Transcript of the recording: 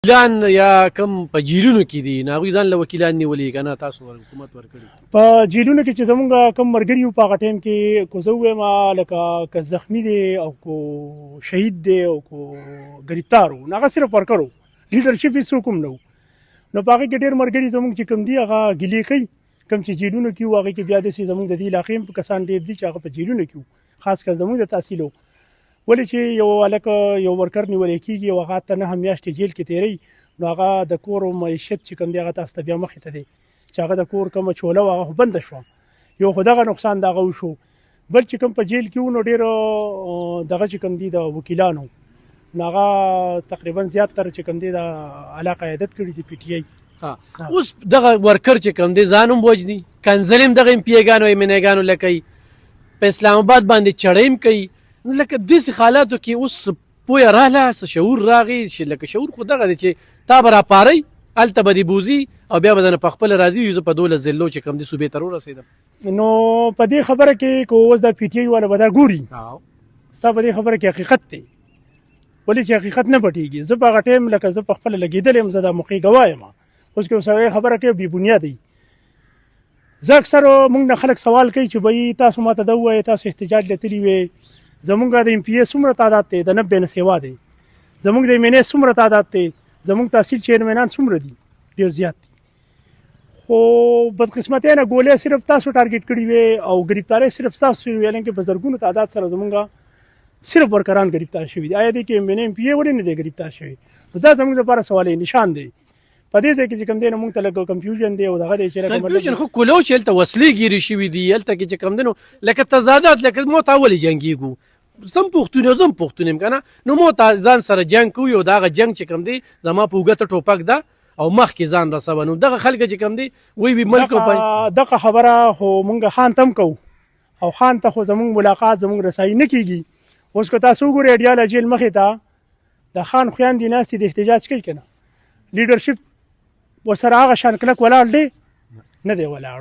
وکیلان یا کم په جیلونو کې دي نو هغوی ځان له وکیلان نیولي که نه تاسو حکومت ورکړي په جیلونو کې چې زمونږ کم ملګري وو په هغه ټایم کې کو زه ووایم لکه که زخمي دی او کو شهید دی او کو ګرفتار وو نو هغه صرف ورکر وو لیډرشپ هېڅ څوک هم نه وو نو په هغې کې ډېر ملګري زمونږ چې کوم دي هغه ګیلې کوي کوم چې جیلونو کې وو هغې کې بیا داسې زمونږ د دې علاقې هم کسان ډېر دي چې هغه په جیلونو کې وو خاص کر زمونږ د تحصیل وو ولې چې یو هلک یو ورکر نیولی کېږي او هغه ته 9 میاشتې جیل کې تېروي نو هغه د کور معیشت چې کوم دی هغه تاسو ته بیا مخې ته دی چې هغه د کور کومه چوله وه هغه خو بنده شوه یو خو دغه نقصان د هغه وشو بل چې کوم په جیل کې وو نو ډېر دغه چې کوم دي د وکیلانو نو هغه تقریبا زیاتره چې کوم دی د اعلی قیادت کړي دي پی ټي آی اوس دغه ورکر چې کوم دی ځان هم وجني کنځل هم دغه امپیګانو او ایمنیګانو له کوي په اسلام آباد باندې چړې هم کوي نو لکه داسې حالاتو کې اوس پویه راغله څه شعور راغی چې لکه شعور خو دغه دی چې تا به راپارئ هلته به دې بوځي او بیا به دنه په خپله راځي زه په 12 ضلعو چې کوم دي صوبې ته ورسېدم نو په دې خبره کې که اوس دا پی ټي آی والا به دا ګوري ستا په دې خبره کې حقیقت دی ولې چې حقیقت نه پټېږي زه په هغه ټایم لکه زه په خپله لګېدلی یم زه دا موقع ګواه یم اوس که سړی خبره کوي بې بنیاده وي زه اکثر موږ نه خلک سوال کوي چې بهی تاسو ما ته دا ووایئ تاسو احتجاج لیدلي وې زمونږ د ایم پی اې څومره تعداد دی د 90 نه سوا دی زمونږ د ایم این اې څومره تعداد دی زمونږ تحصیل چیرمنان څومره دي ډېر زیات دي خو بدقسمتۍ نه ګولۍ صرف تاسو ټارګېټ کړي وې او ګرفتارۍ صرف تاسو شوي وې لکه په زرګونو تعداد سره زمونږ صرف ورکران ګرفتار شوي دي آیا دی کې ایم این ایم پی اې ولې نه دی ګرفتار شوی نو دا زمونږ لپاره سوال نشان دی په دې ځای کې چې کوم دی نو موږ ته لږ کنفیوژن دی او دغه دی چې کنفیوژن خو کولو چې هلته وسلې ګیرې شوي دي هلته کې چې کوم دی نو لکه تضادات لکه مو ته ولې جنګېږو زم پښتون یم زم پښتون یم که نه نو مو ته ځان سره جنګ کوو او د هغه جنګ چې کوم دی زما په اوږته ټوپک ده او مخکې ځان رسوه نو دغه خلک چې کوم دی وی ملک دغه خبره خو موږ خان ته هم کوو او خان ته خو زموږ ملاقات زموږ رسایي نه کېږي اوس که تاسو وګورئ اډیاله جیل مخې ته د خان خویندې ناستې د احتجاج کوي که نه لیډرشپ ورسره هغه شان کلک ولاړ دی نه دی ولاړ